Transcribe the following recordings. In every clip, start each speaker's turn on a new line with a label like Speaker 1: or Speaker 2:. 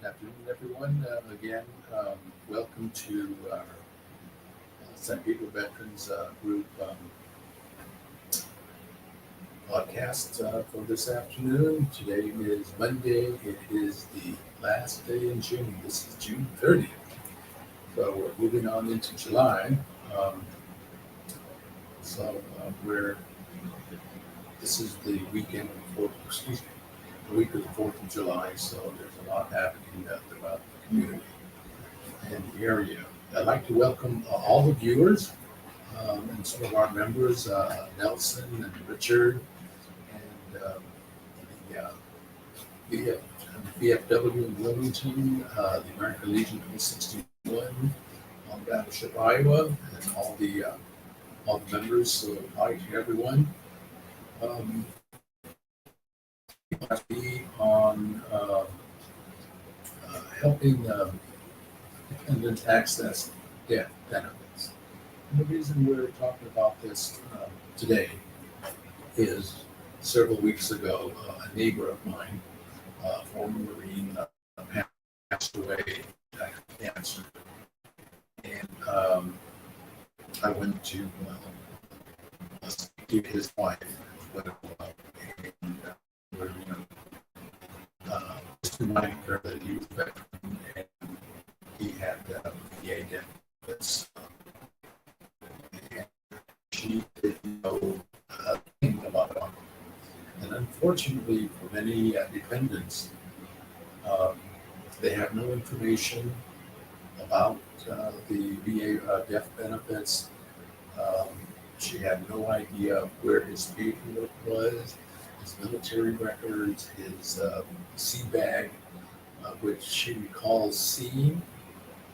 Speaker 1: Afternoon, everyone. Again, welcome to our San Diego Veterans Group podcast for this afternoon. Today is Monday. It is the last day in June. This is June 30th. So we're moving on into July. Um, we're this is the weekend before, excuse me, the week of the 4th of July. So there's a lot happening throughout the community and the area. I'd like to welcome all the viewers and some of our members, Nelson and Richard, and the BF, BFW in Wilmington, the American Legion 361 on Battleship Iowa, and all the members. So hi to everyone. Be on helping dependents access death benefits. And the reason we're talking about this today is several weeks ago, a neighbor of mine, former Marine, passed away of cancer. And I went to speak to his wife as well. And we're just reminding her that he was a veteran and he had VA benefits. And she didn't know anything about it. And unfortunately, for many dependents, they have no information about the VA death benefits. Um, she had no idea where his paperwork was, his military records, his sea bag, which she recalls seeing,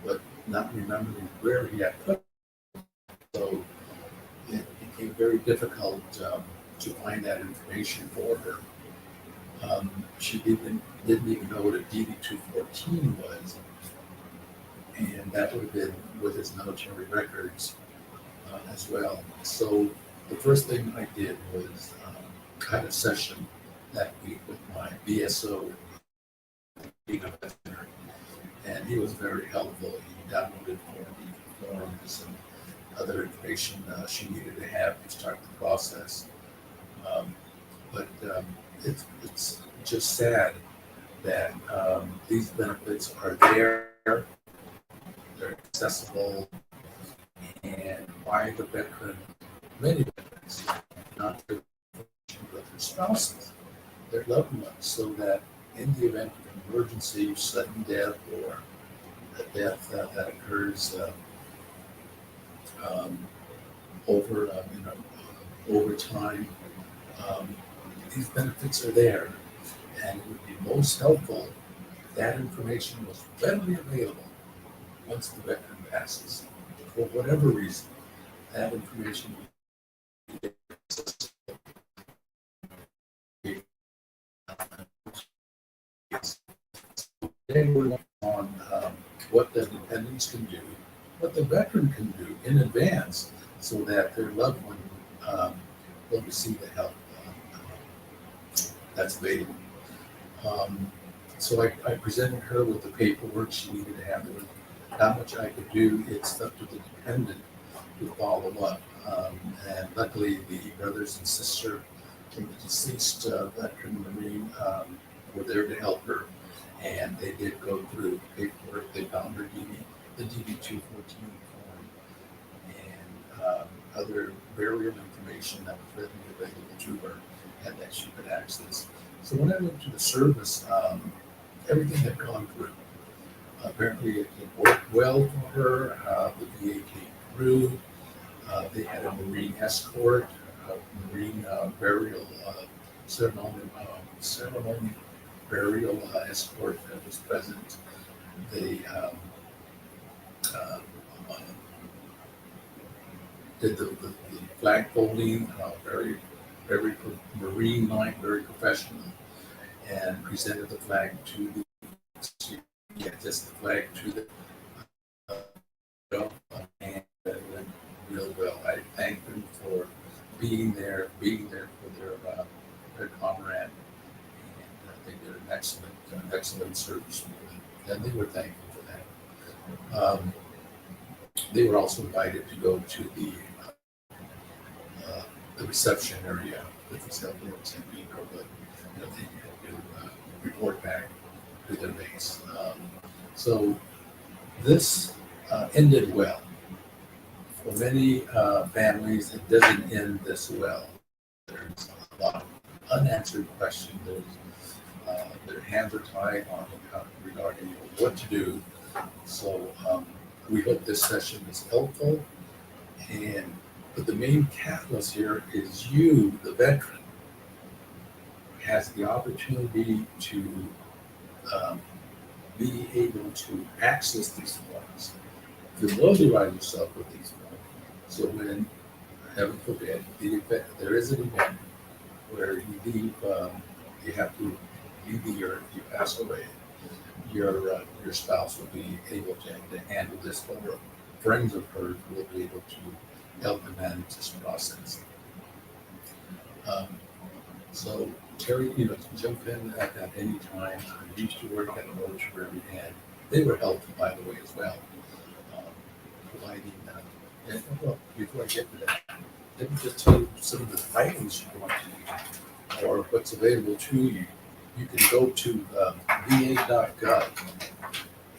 Speaker 1: but not remembering where he had put it. So it became very difficult to find that information for her. She didn't even know what a DD-214 was, and that would have been with his military records as well. So the first thing I did was had a session that week with my BSO, being a veteran, and he was very helpful. He downloaded for me forms and other information she needed to have to start the process. But it's just sad that these benefits are there, they're accessible, and why the veteran, many veterans, not their but their spouses, their loved ones, so that in the event of an emergency, sudden death, or a death that occurs um, over time, um, these benefits are there, and it would be most helpful if that information was readily available once the veteran passes. For whatever reason, that information would be accessible. Today we're looking on what the dependents can do, what the veteran can do in advance, so that their loved one will receive the help that's available. So I presented her with the paperwork she needed to have. There was not much I could do. It's up to the dependent to follow up. And luckily, the brothers and sister from the deceased veteran Marine were there to help her. And they did go through the paperwork. They found her the DD-214 form, and other burial information that was readily available to her and that she could access. So when I went to the service, everything had gone through. Apparently it worked well for her. The VA came through. They had a Marine escort, Marine burial ceremony burial escort that was present. They uh, did the flag folding, very Marine-like, very professional, and presented the flag to just the flag to the and it went real well. I thank them for being there for their comrade, and they did an excellent service. and they were thankful for that. They were also invited to go to the reception area with the sailboats and people, but they had to report back to their base. So this ended well. For many families, it doesn't end this well. There's a lot of unanswered questions. Their hands are tied on regarding what to do. So we hope this session is helpful. And but the main catalyst here is you, the veteran, has the opportunity to be able to access these forms, familiarize yourself with these forms. So when, heaven forbid, there is an event where you leave, you have to leave the earth, you pass away, your spouse will be able to handle this, or friends of hers will be able to help them manage this process. Um, so Terry, jump in at any time. I used to work at a mortuary, and they were helpful, by the way, as well, um, providing. And well, before I get to that, let me just tell you some of the items you want to need, or what's available to you. You can go to va.gov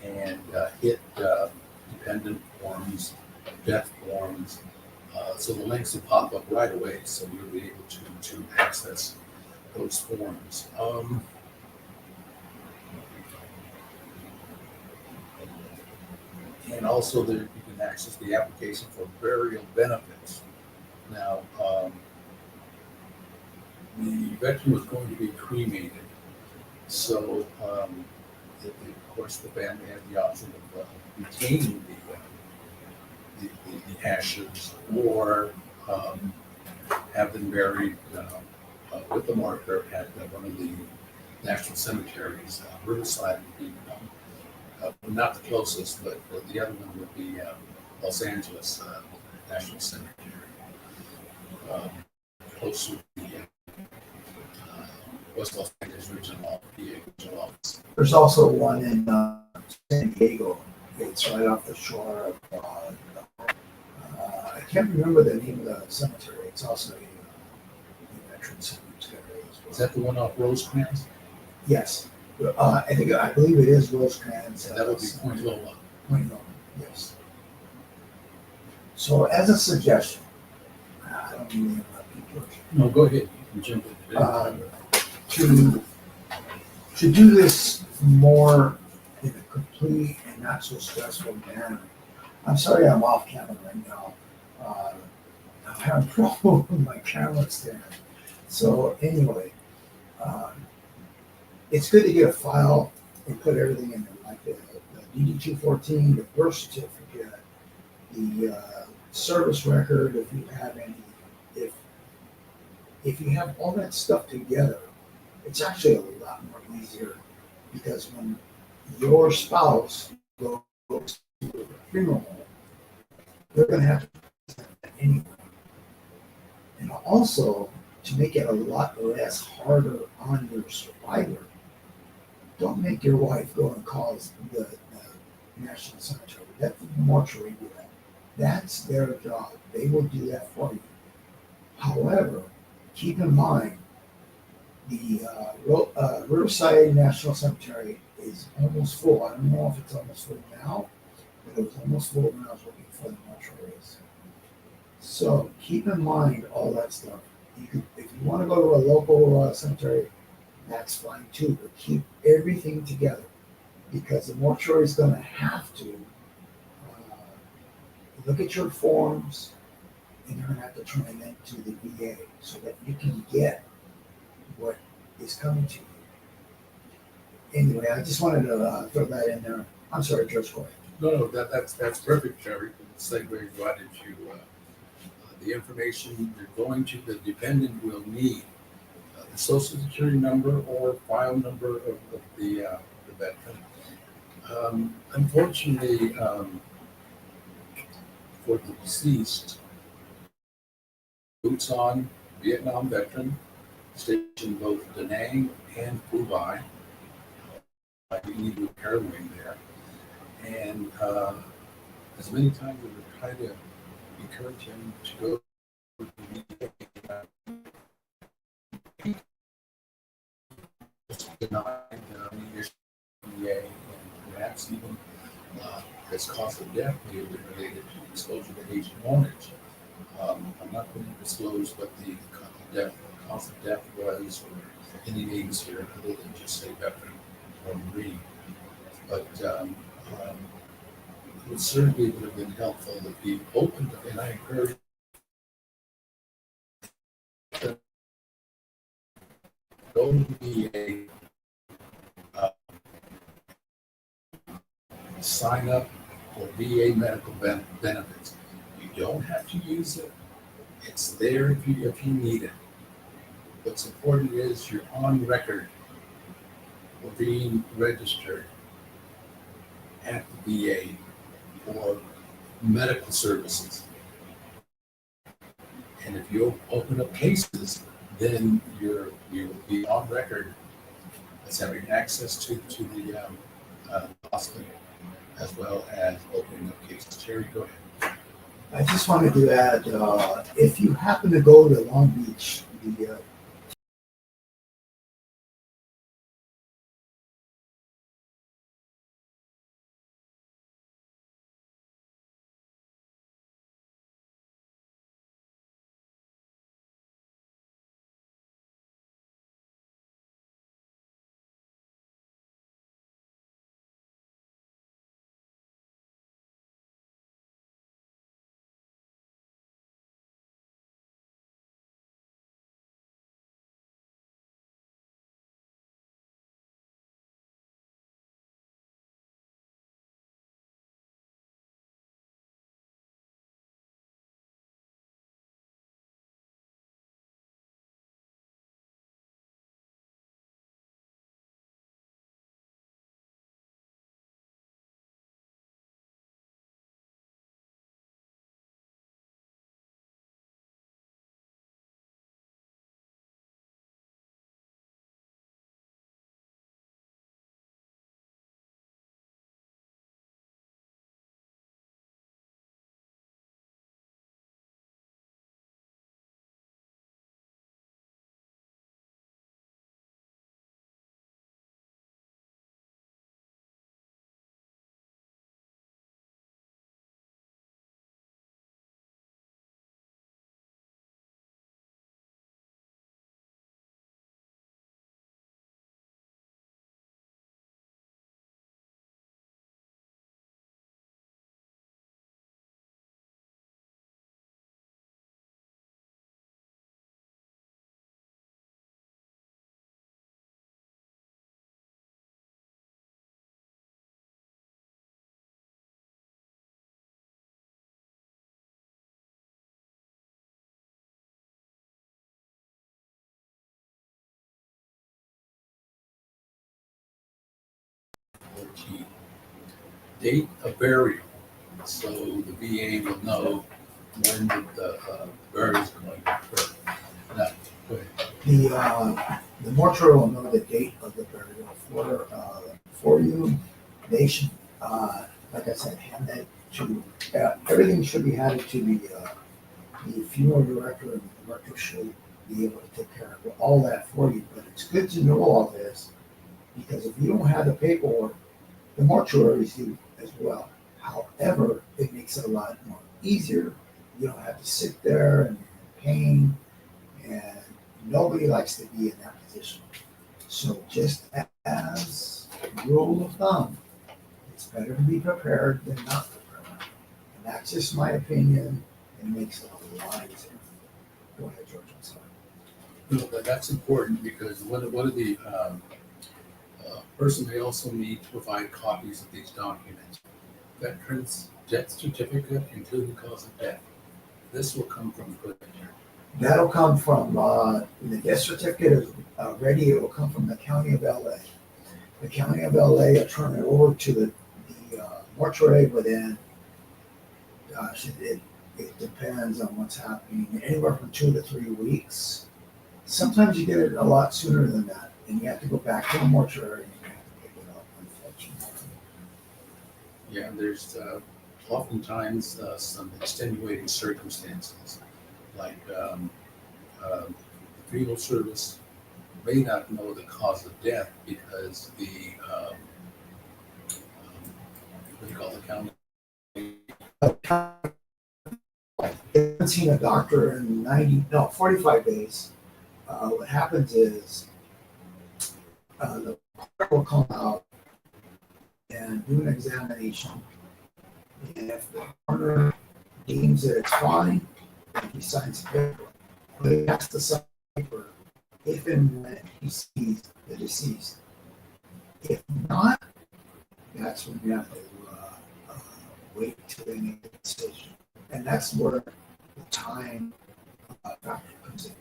Speaker 1: and hit dependent forms, death forms. So the links will pop up right away, so you'll be able to access those forms. And also there you can access the application for burial benefits. Now, the veteran was going to be cremated, so of course the family had the option of retaining the ashes, or have them buried with the marker at one of the national cemeteries. Riverside would be not the closest, but the other one would be Los Angeles National Cemetery, um, close to the West Los Angeles regional office.
Speaker 2: There's also one in San Diego. It's right off the shore of, I can't remember the name of the cemetery. It's also a veteran cemetery as well.
Speaker 1: Is that the one off Rosecrans?
Speaker 2: Yes. I believe it is Rosecrans.
Speaker 1: That would be Point Loma.
Speaker 2: Point Loma, yes. So as a suggestion, I don't mean to interrupt you, George.
Speaker 1: No, go ahead. You can jump in.
Speaker 2: To do this more in a complete and not so stressful manner. I'm sorry I'm off camera right now. I'm having trouble with my camera stand. So anyway, it's good to get a file and put everything in there, like the DD-214, the birth certificate, the service record, if you have any. If you have all that stuff together, it's actually a lot more easier, because when your spouse goes to the funeral home, they're going to have to present that anyway. And also, to make it a lot less harder on your survivor, don't make your wife go and call the National Cemetery. Let the mortuary do that. That's their job. They will do that for you. However, keep in mind, the Riverside National Cemetery is almost full. I don't know if it's almost full now, but it was almost full when I was looking for the mortuaries. So keep in mind all that stuff. If you want to go to a local cemetery, that's fine too, but keep everything together, because the mortuary is going to have to look at your forms, and you're going to have to turn them into the VA so that you can get what is coming to you. Anyway, I just wanted to throw that in there. I'm sorry, George, go ahead.
Speaker 1: No, that's perfect, Terry. The segue right into the information you're going to, the dependent will need the social security number or file number of the veteran. Unfortunately, for the deceased, boots on Vietnam veteran, stationed both Da Nang and Phu Bai. you need a repair wing there. And as many times as we try to encourage him to go to the VA, denied leadership of the VA, and perhaps even his cause of death may have been related to exposure to Agent Orange. I'm not going to disclose what the cause of death was or any names here, other than just say veteran or Marine. But it certainly would have been helpful to be open to, and I encourage them to go to the VA, sign up for VA medical benefits. You don't have to use it. It's there if you need it. What's important is you're on record for being registered at the VA for medical services. And if you open up cases, then you'll be on record as having access to the hospital as well as opening up cases. Jerry, go ahead.
Speaker 2: I just wanted to add, if you happen to go to Long Beach, the
Speaker 1: Date of burial, so the VA will know when the burial is going to occur. Now, go ahead.
Speaker 2: the mortuary will know the date of the burial for you. They should, like I said, hand that to everything should be handed to the funeral director, and the director should be able to take care of all that for you. But it's good to know all this, because if you don't have the paperwork, the mortuaries do as well. However, it makes it a lot more easier. You don't have to sit there and you're in pain, and nobody likes to be in that position. So just as a rule of thumb, it's better to be prepared than not prepared. And that's just my opinion, and it makes it a lot easier. Go ahead, George, I'm sorry.
Speaker 1: No, but that's important because one of the person may also need to provide copies of these documents. Veterans death certificate, including cause of death. This will come from good.
Speaker 2: That'll come from, the death certificate is ready, it will come from the County of LA. The County of LA will turn it over to the mortuary, but then, gosh, it depends on what's happening, anywhere from 2 to 3 weeks. Sometimes you get it a lot sooner than that, and you have to go back to the mortuary and you have to pick it up,
Speaker 1: Yeah, there's oftentimes some extenuating circumstances, like the funeral service may not know the cause of death because the what do you call the county?
Speaker 2: I haven't seen a doctor in 45 days. What happens is the doctor will come out and do an examination. And if the coroner deems that it's fine, then he signs the paper. But he has to sign the paper if and when he sees the deceased. If not, that's when you have to wait till they make the decision. And that's where the time factor comes in.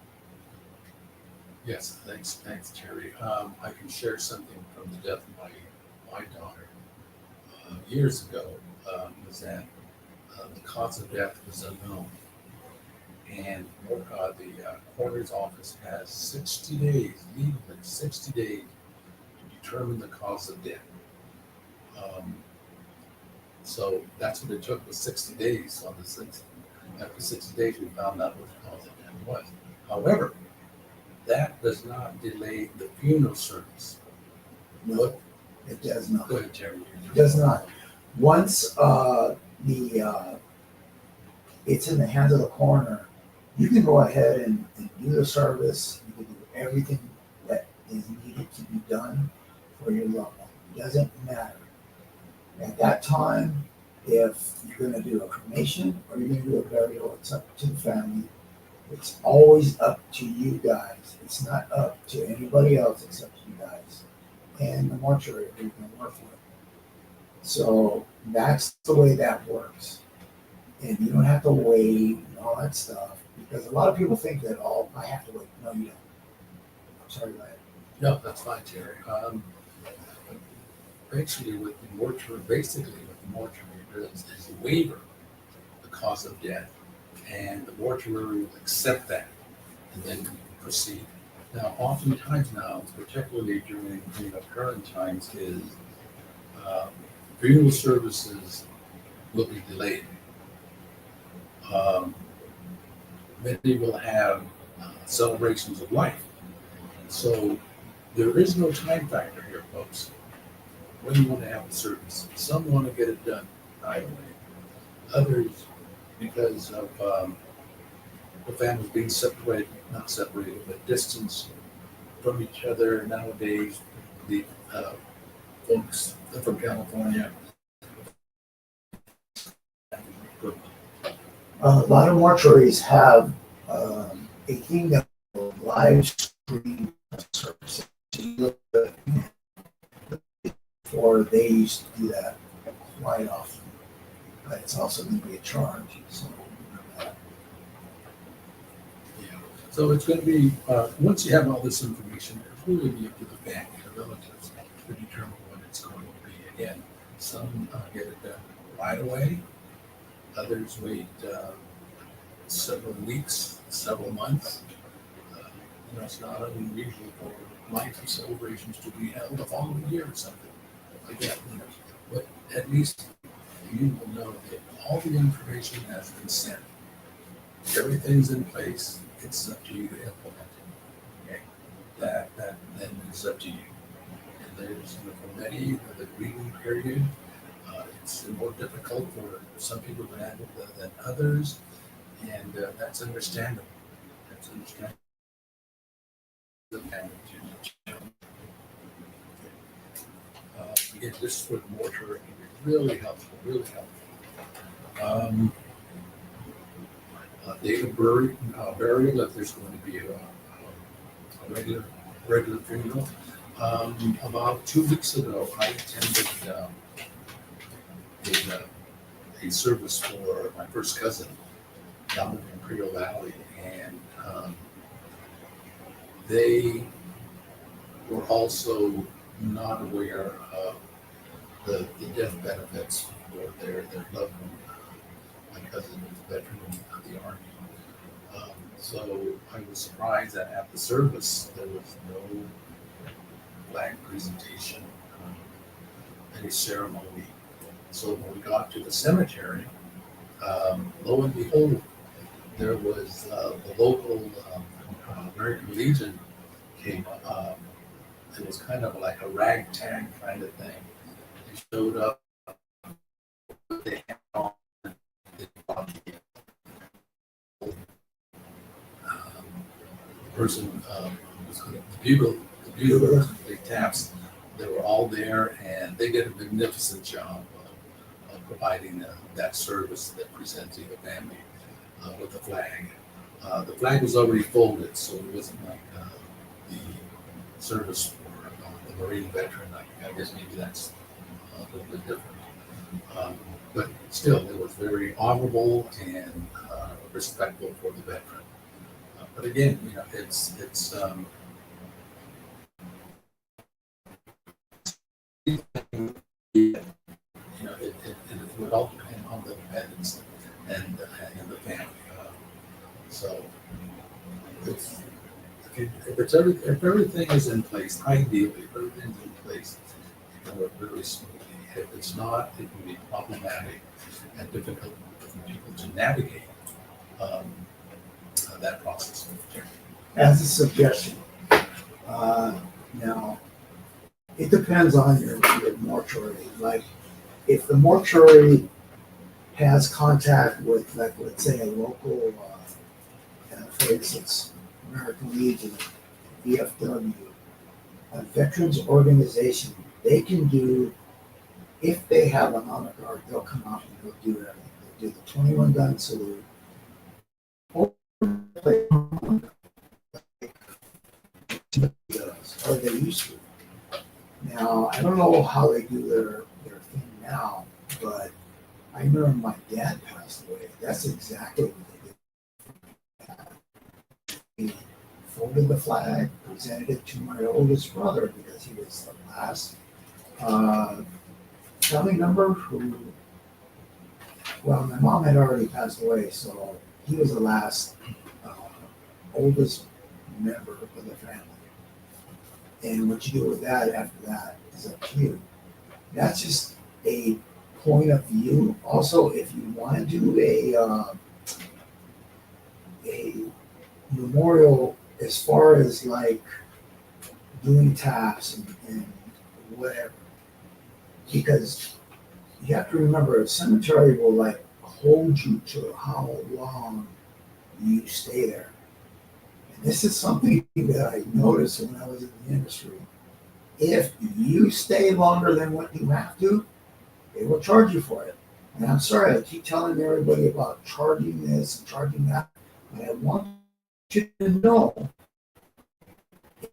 Speaker 1: Yes, thanks, Terry. I can share something from the death of my daughter years ago. Was that the cause of death was unknown, and the coroner's office has 60 days, legally 60 days, to determine the cause of death. Um, so that's what it took, was 60 days. On the sixth, after 60 days, we found out what the cause of death was. However, that does not delay the funeral service.
Speaker 2: No, it does not.
Speaker 1: Go ahead, Terry.
Speaker 2: It does not. Once it's in the hands of the coroner, you can go ahead and do the service. You can do everything that is needed to be done for your loved one. It doesn't matter. At that time, if you're going to do a cremation or you're going to do a burial, it's up to the family. It's always up to you guys. It's not up to anybody else except you guys and the mortuary you're going to work with. So that's the way that works. And you don't have to wait and all that stuff because a lot of people think that, oh, I have to wait. No, you don't. I'm sorry, go ahead.
Speaker 1: No, that's fine, Terry. Basically, with the mortuary, is a waiver the cause of death, and the mortuary will accept that and then proceed. Now, oftentimes now, particularly during current times, is funeral services will be delayed. Um, Many will have celebrations of life. So there is no time factor here, folks. When you want to have the service, some want to get it done right away. Others, because of the families being separated, not separated, but distanced from each other nowadays. The folks from California.
Speaker 2: A lot of mortuaries have a thing that will live stream services. Before they used to do that quite often, but it's also going to be a charge. So
Speaker 1: Yeah. So it's going to be, once you have all this information, it'll really be up to the family, the relatives, to determine when it's going to be. Again, some get it done right away, others wait several weeks, several months. It's not unusual for life celebrations to be held the following year or something like that. But at least you will know that all the information has been sent. Everything's in place. It's up to you to implement it. Okay? That then is up to you. And there's for many the grieving period. It's more difficult for some people to handle than others, and that's understandable. That's understandable. Again, this is for the mortuary can be really helpful, really helpful. Date of burial, if there's going to be a regular funeral. About 2 weeks ago, I attended a service for my first cousin down in Imperial Valley, and they were also not aware of the death benefits for their loved one. My cousin was a veteran of the Army. So I was surprised that at the service there was no flag presentation, any ceremony. So when we got to the cemetery, lo and behold, there was the local American Legion came. It was kind of like a ragtag kind of thing. They showed up. They had on. They brought the person was the bugle, the taps. They were all there, and they did a magnificent job of providing that service that presenting the family with the flag. The flag was already folded, so it wasn't like the service for the Marine veteran. I guess maybe that's a little bit different. But still, it was very honorable and respectful for the veteran. But again, it's it would all depend on the dependents and the family. So it's, if everything is in place, ideally, if everything's in place, it can work really smoothly. If it's not, it can be problematic and difficult for people to navigate that process.
Speaker 2: As a suggestion, now it depends on your mortuary. Like, if the mortuary has contact with, like, let's say a local, for instance, American Legion, VFW, a veterans organization, they can do, if they have an honor guard, they'll come out and they'll do everything. They'll do the 21 gun salute, or they used to. Now, I don't know how they do their thing now, but I remember my dad passed away. That's exactly what they did. He folded the flag, presented it to my oldest brother because he was the last family member who, well, my mom had already passed away, so he was the last oldest member of the family. And what you do with that after that is up to you. That's just a point of view. Also, if you want to do a memorial as far as like doing taps and whatever, because you have to remember a cemetery will like hold you to how long you stay there. And this is something that I noticed when I was in the industry. If you stay longer than what you have to, they will charge you for it. And I'm sorry, I keep telling everybody about charging this and charging that, but I want you to know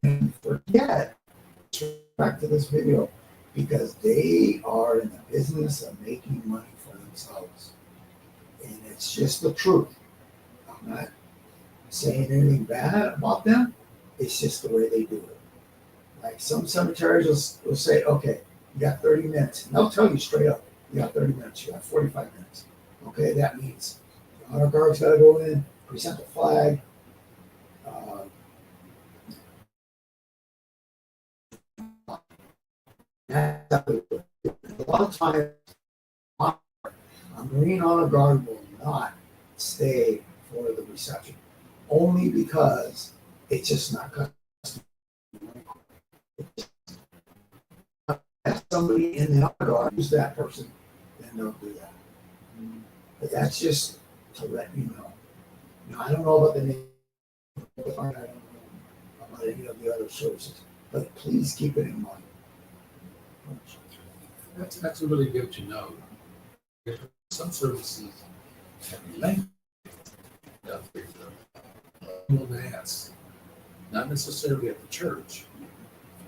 Speaker 2: and forget, back to this video, because they are in the business of making money for themselves. And it's just the truth. I'm not saying anything bad about them. It's just the way they do it. Like some cemeteries will say, okay, you got 30 minutes. And they'll tell you straight up, you got 30 minutes, you got 45 minutes. Okay, that means the honor guard's got to go in, present the flag. A lot of times, a Marine honor guard will not stay for the reception, only because it's just not customary. If somebody in the honor guard who's that person, then they'll do that. But that's just to let you know. Now, I don't know about the name, I don't know about any of the other services, but please keep it in mind.
Speaker 1: That's really good to know. Some services can be lengthy. Mass, not necessarily at the church,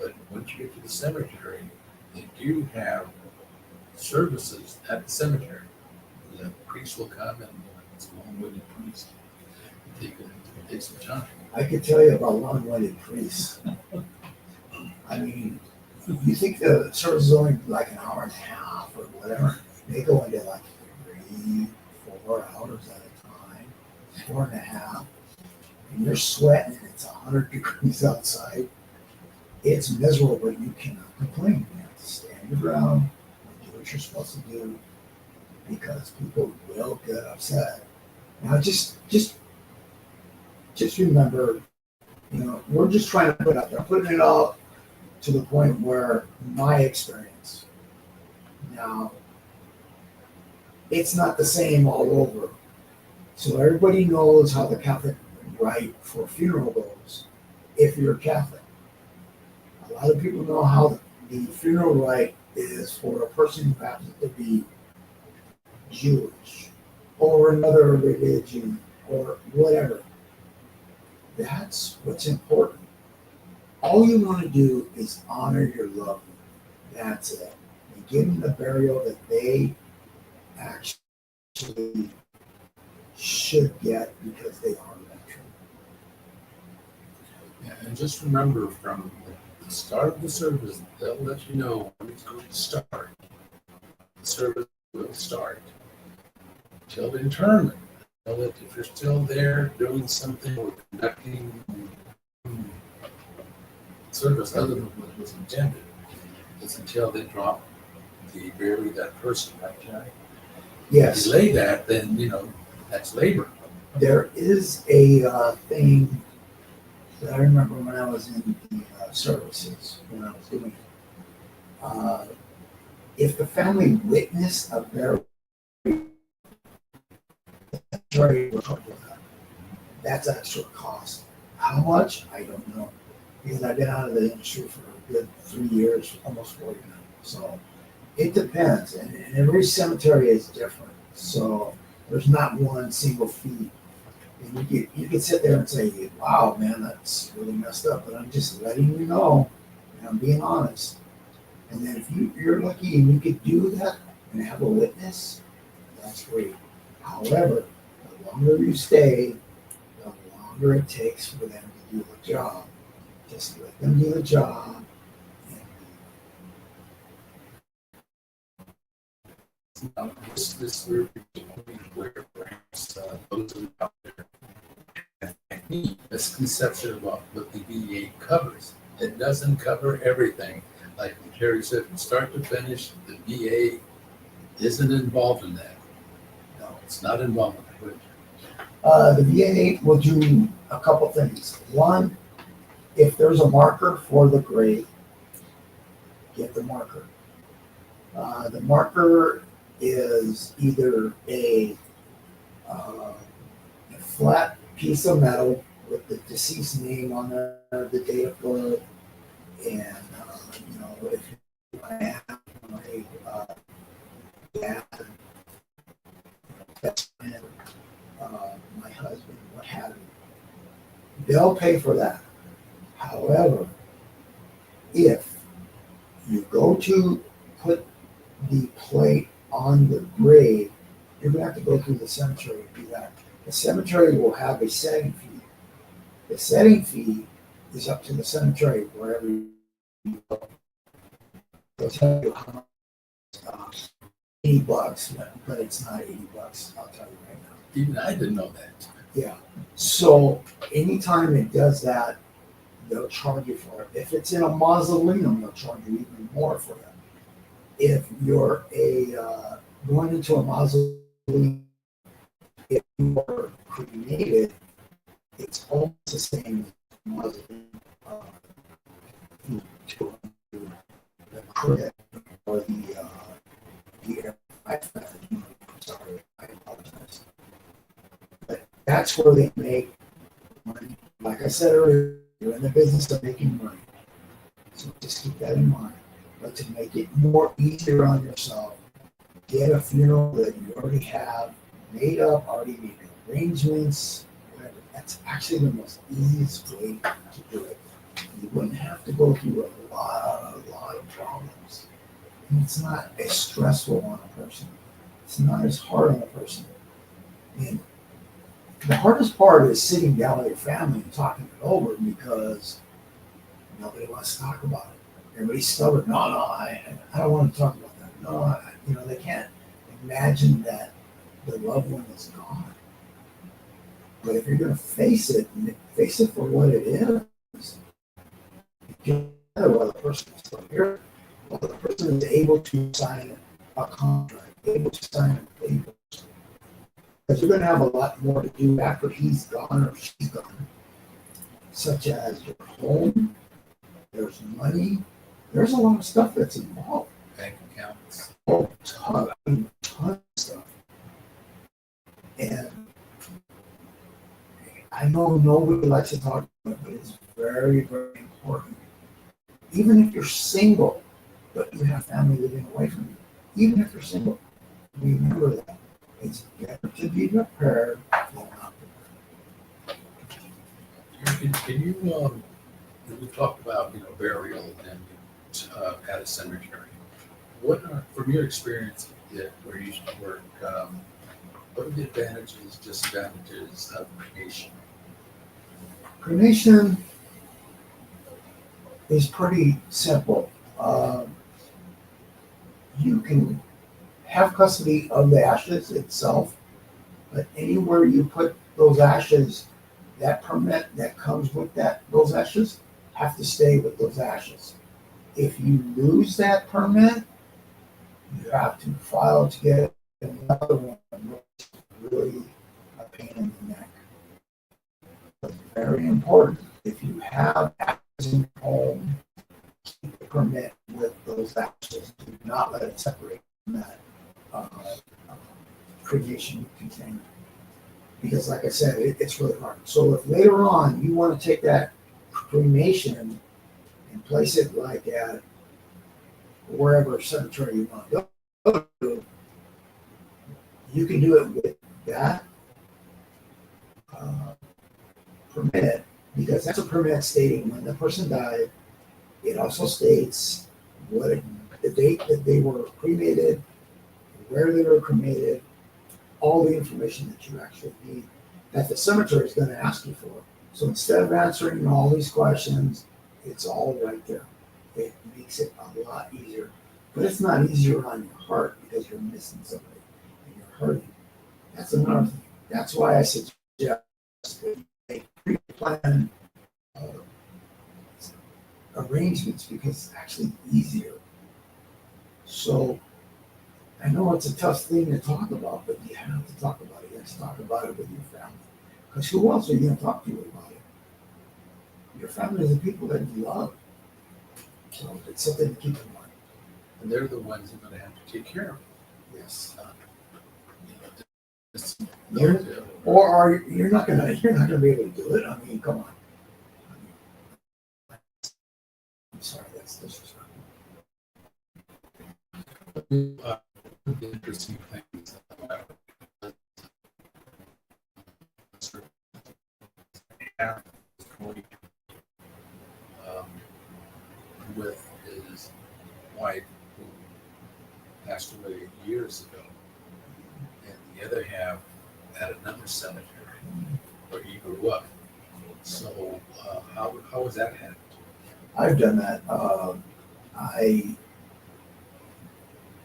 Speaker 1: but once you get to the cemetery, they do have services at the cemetery. The priest will come, and it's a long-winded priest. It takes some time.
Speaker 2: I could tell you about long-winded priests. I mean, you think the service is only like an hour and a half or whatever? They go into like 3, 4 hours at a time, 4.5. And you're sweating and it's 100 degrees outside. It's miserable, but you cannot complain. You have to stand your ground and do what you're supposed to do because people will get upset. Now, just remember, we're just trying to put it out there, putting it out to the point where my experience. Now, it's not the same all over. So everybody knows how the Catholic rite for funeral goes. If you're Catholic, a lot of people know how the funeral rite is for a person who happens to be Jewish or another religion or whatever. That's what's important. All you want to do is honor your loved one. That's it. And give them the burial that they actually should get because they are veteran.
Speaker 1: Yeah, and just remember from the start of the service, they'll let you know when it's going to start. The service will start till the interment. If you're still there doing something or conducting service other than what was intended, it's until they bury that person, right, Johnny?
Speaker 2: Yes.
Speaker 1: If you delay that, then, that's labor.
Speaker 2: There is a thing that I remember when I was in the services, when I was doing it. If the family witnessed a burial, that's extra cost. How much? I don't know. Because I've been out of the industry for a good 3 years, almost 4 years now. So it depends. And every cemetery is different. So there's not one single fee. And you could sit there and say, wow, man, that's really messed up. But I'm just letting you know, and I'm being honest. And then if you're lucky and you could do that and have a witness, that's great. However, the longer you stay, the longer it takes for them to do the job. Just let them do the job.
Speaker 1: This group where perhaps those out there have any misconception about what the VA covers. It doesn't cover everything. Like Terry said, from start to finish, the VA isn't involved in that. No, it's not involved in that.
Speaker 2: The VA will do a couple things. One, if there's a marker for the grave, get the marker. The marker is either a flat piece of metal with the deceased name on there, the date of birth, and if I have my dad, best friend, my husband, what have you, they'll pay for that. However, if you go to put the plate on the grave, you're going to have to go through the cemetery to do that. The cemetery will have a setting fee. The setting fee is up to the cemetery wherever you go. They'll tell you how much, $80, but it's not $80. I'll tell you right now.
Speaker 1: Even I didn't know that.
Speaker 2: Yeah. So anytime it does that, they'll charge you for it. If it's in a mausoleum, they'll charge you even more for that. If you're going into a mausoleum, if you are cremated, it's almost the same as mausoleum to the crypt or the air. I'm sorry, I apologize. But that's where they make money. Like I said earlier, you're in the business of making money. So just keep that in mind. But to make it more easier on yourself, get a funeral that you already have made up, already made arrangements, whatever. That's actually the most easiest way to do it. You wouldn't have to go through a lot of problems. And it's not as stressful on a person. It's not as hard on a person. And the hardest part is sitting down with your family and talking it over because nobody wants to talk about it. Everybody's stubborn. No, I don't want to talk about that. No, they can't imagine that the loved one is gone. But if you're going to face it for what it is, while the person is still here, while the person is able to sign a contract, able to sign a paper. Because you're going to have a lot more to do after he's gone or she's gone, such as your home, there's money, there's a lot of stuff that's involved.
Speaker 1: Bank accounts.
Speaker 2: Oh, ton of stuff. And I know nobody likes to talk about it, but it's very, very important. Even if you're single, but you have family living away from you, even if you're single, remember that. It's better to be prepared than not prepared.
Speaker 1: Can you, we talked about, burial and at a cemetery. What are, from your experience where you used to work, what are the advantages, disadvantages of cremation?
Speaker 2: Cremation is pretty simple. You can have custody of the ashes itself, but anywhere you put those ashes, that permit that comes with those ashes have to stay with those ashes. If you lose that permit, you have to file to get another one, which is really a pain in the neck. It's very important. If you have ashes in your home, keep the permit with those ashes. Do not let it separate from that cremation container. Because like I said, it's really hard. So if later on you want to take that cremation and place it like at wherever cemetery you want to go to, you can do it with that permit, because that's a permit stating when the person died. It also states the date that they were cremated, where they were cremated, all the information that you actually need that the cemetery is going to ask you for. So instead of answering all these questions, it's all right there. It makes it a lot easier. But it's not easier on your heart because you're missing somebody and you're hurting. That's another thing. That's why I suggest a pre-planned arrangements, because it's actually easier. So I know it's a tough thing to talk about, but you have to talk about it. You have to talk about it with your family. Because who else are you going to talk to about it? Your family is the people that you love. So it's something to keep in mind.
Speaker 1: And they're the ones who are going to have to take care of it.
Speaker 2: Yes.
Speaker 1: This-
Speaker 2: You're not gonna be able to do it. I mean, come on. I'm sorry, that's disrespectful.
Speaker 1: The interesting things about with his wife who passed away years ago, and the other half at another cemetery where he grew up. So how was that handled?
Speaker 2: I've done that. I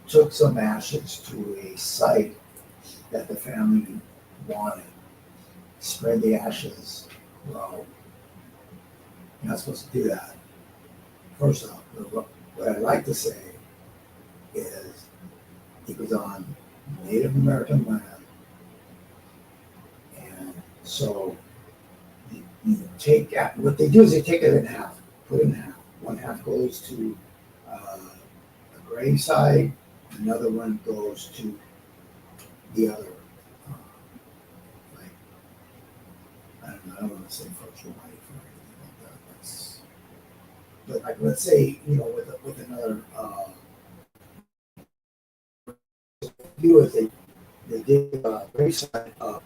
Speaker 2: took some ashes to a site that the family wanted. Spread the ashes. Well, you're not supposed to do that. First off, what I'd like to say is it was on Native American land. And so you take what they do is they take it in half, put it in half. One half goes to the graveside, another one goes to the other. Like, I don't want to say first wife or anything like that. But like, let's say, with another, do is they dig a graveside up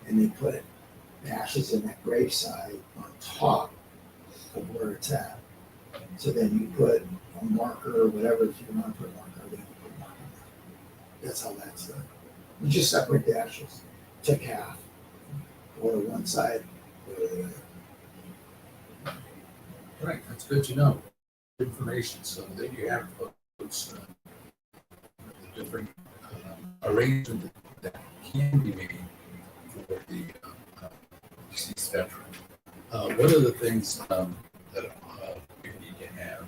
Speaker 2: and they put ashes in that graveside on top of where it's at. So then you put a marker or whatever, if you want to put a marker, then you put a marker. That's how that's done. You just separate the ashes, take half, go to one side, go to the other.
Speaker 1: Right, that's good to know. Information, so that you have folks, the different arrangements that can be made for the deceased veteran. One of the things that you need to have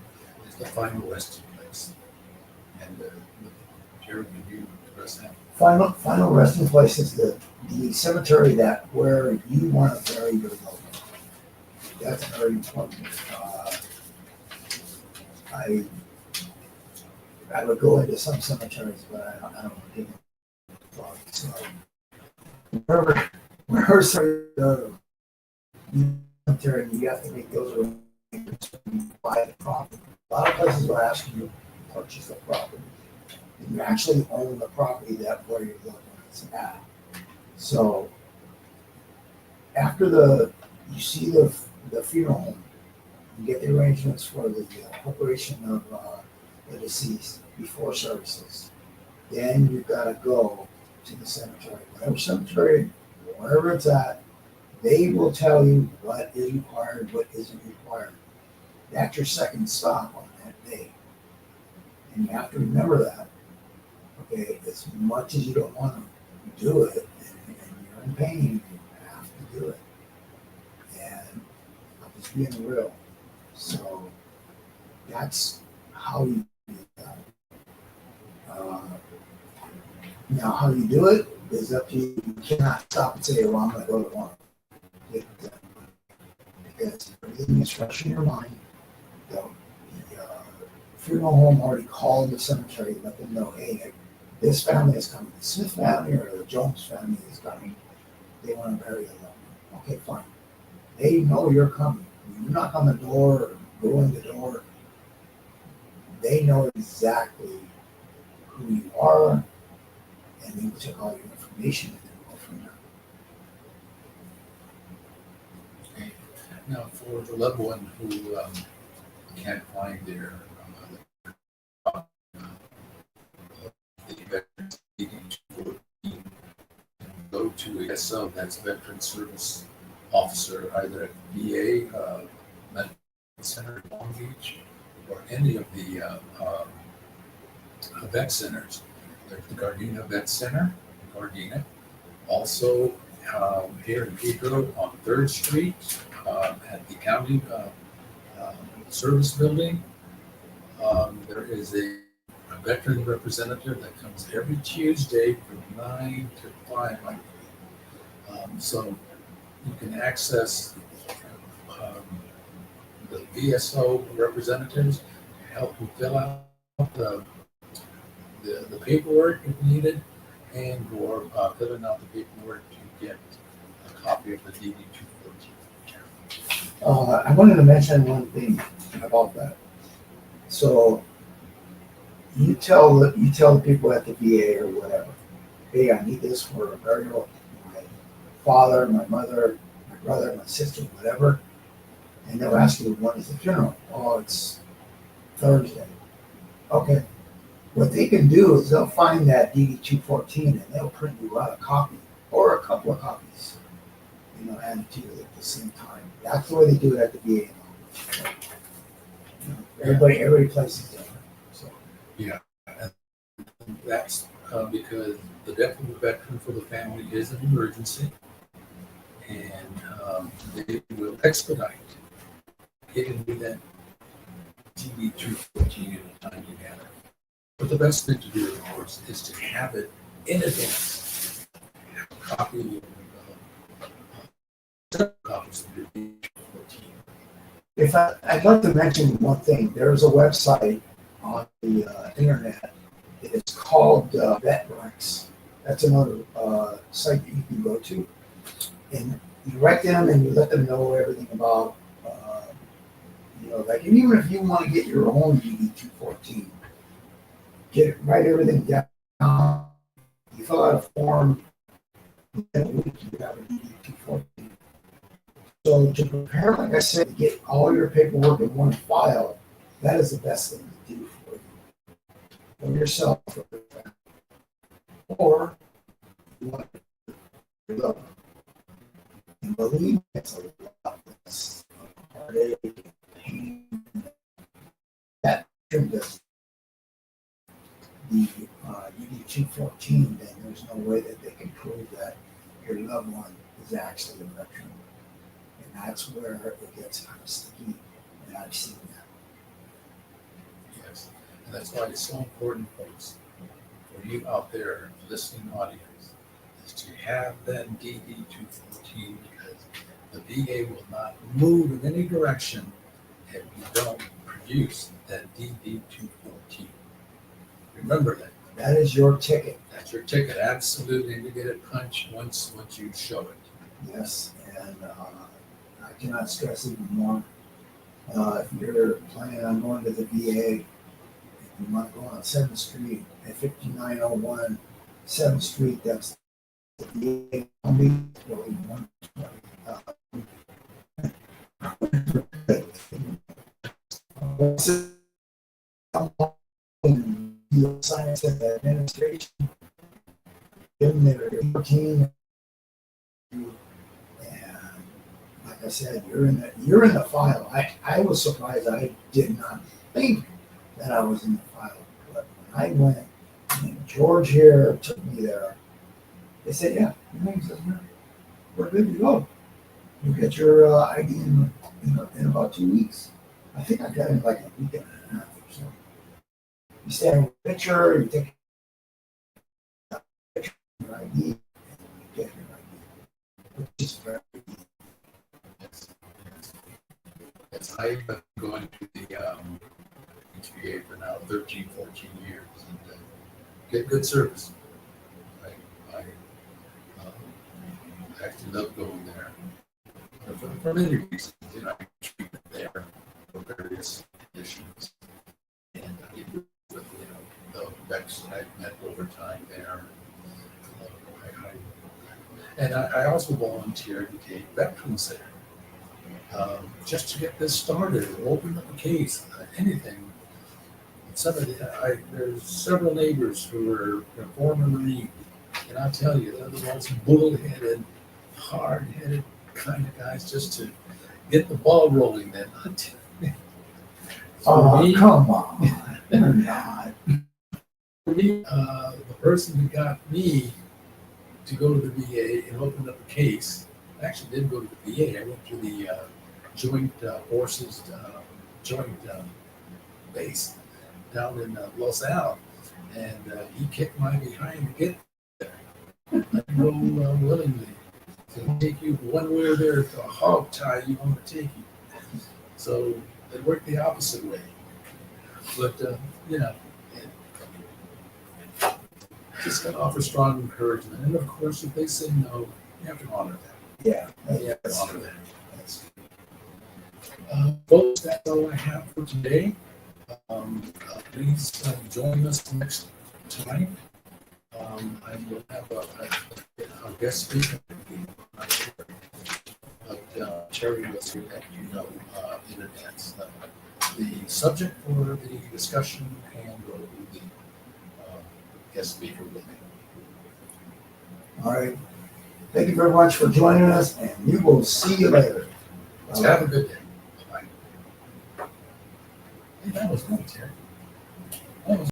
Speaker 1: is the final resting place. And Mayor, can you address that?
Speaker 2: Final resting place is the cemetery that where you want to bury your loved one. That's very important. I I would go into some cemeteries, but I don't want to get involved. So wherever cemetery, you have to make those arrangements when you buy the property. A lot of places will ask you to purchase the property. And you actually own the property that where your loved one is at. So after you see the funeral home, you get the arrangements for the preparation of the deceased before services. Then you gotta go to the cemetery, whatever cemetery, wherever it's at. They will tell you what is required, what isn't required. That's your second stop on that day, and you have to remember that. Okay, as much as you don't want to do it, and you're in pain, you have to do it. And I'm just being real. So that's how you do that. Uh, Now, how you do it is up to you. You cannot stop and say, well, I'm going to go to one. Because everything is fresh in your mind. The funeral home already called the cemetery to let them know, hey, this family is coming. The Smith family or the Jones family is coming. They want to bury a loved one. Okay, fine. They know you're coming. When you knock on the door or go in the door, they know exactly who you are, and they will take all your information and then go from there.
Speaker 1: Okay. Now, for the loved one who can't find their the veterans needing to go to a SO, that's Veteran Service Officer, either at VA, Medical Center in Long Beach, or any of the vet centers. There's the Gardena Vet Center, Gardena. Also, here in Pedro on 3rd Street, at the county service building, there is a veteran representative that comes every Tuesday from 9 to 5, I believe. So you can access the VSO representatives to help you fill out the paperwork if needed, and or filling out the paperwork to get a copy of the DD 214.
Speaker 2: I wanted to mention one thing about that. So you tell the people at the VA or whatever, hey, I need this for a burial. My father, my mother, my brother, my sister, whatever, and they'll ask you when is the funeral. Oh, it's Thursday. Okay. What they can do is they'll find that DD 214 and they'll print you out a copy or a couple of copies, added to you at the same time. That's the way they do it at the VA. Everybody places it. So
Speaker 1: Yeah, and that's because the death of a veteran for the family is an emergency, and they will expedite getting you that DD 214 at a time together. But the best thing to do, of course, is to have it in advance. Have a copy of copies of your DD 214.
Speaker 2: I'd like to mention one thing. There's a website on the internet. It's called VetRex. That's another site that you can go to. And you write them and you let them know everything about, and even if you want to get your own DD 214, write everything down. You fill out a form, within a week you have a DD 214. So to prepare, like I said, to get all your paperwork in one file, that is the best thing to do for you. For yourself, for your family. Or you want your loved one. And believe me, it's a lot less heartache and pain. That does the UD 214, then there's no way that they can prove that your loved one is actually a veteran. And that's where it gets kind of sticky, and I've seen that.
Speaker 1: Yes, and that's why it's so important, folks, for for you out there, listening audience, is to have that DD 214 because the VA will not move in any direction if you don't produce that DD 214. Remember that.
Speaker 2: That is your ticket.
Speaker 1: That's your ticket, absolutely, and you get it punched once you show it.
Speaker 2: Yes, and I cannot stress even more. If you're planning on going to the VA, if you want to go on 7th Street at 5901 7th Street, that's the VA building 120. Science and administration, in their 14. And like I said, you're in the file. I was surprised. I did not think that I was in the file, but when I went, and George here took me there, they said, "Yeah, your name's in there. We're good to go. You get your ID in about 2 weeks." I think I got it like a week and a half or so. You stand with a picture, you take a picture of your ID, and you get your ID, which is very easy.
Speaker 1: Yes, I've been going to the HBA for now 13, 14 years and get good service. I actually love going there for many reasons. I get treatment there for various conditions. And I get with the vets that I've met over time there. And I also volunteered to take veterans there, just to get this started, open up a case, anything. There's several neighbors who are former Marine, and I'll tell you, they're the most bull-headed, hard-headed kind of guys just to get the ball rolling. Then,
Speaker 2: oh, come on. They're not.
Speaker 1: For me, the person who got me to go to the VA and open up a case, I actually didn't go to the VA. I went to the Joint Forces Joint base down in Los Al, and he kicked my behind to get there. I go willingly to take you one way or the other to a hog tie you want to take you. So they work the opposite way. But, just got to offer strong encouragement. And of course, if they say no, you have to honor that.
Speaker 2: Yeah.
Speaker 1: You have to honor that. Folks, that's all I have for today. Please join us next time. I will have a guest speaker. I'm not sure. But Terry will let you know in advance. The subject for the discussion and or the guest speaker will be.
Speaker 2: All right. Thank you very much for joining us, and we will see you later.
Speaker 1: Have a good day. Bye. Hey, that was good, Terry. That was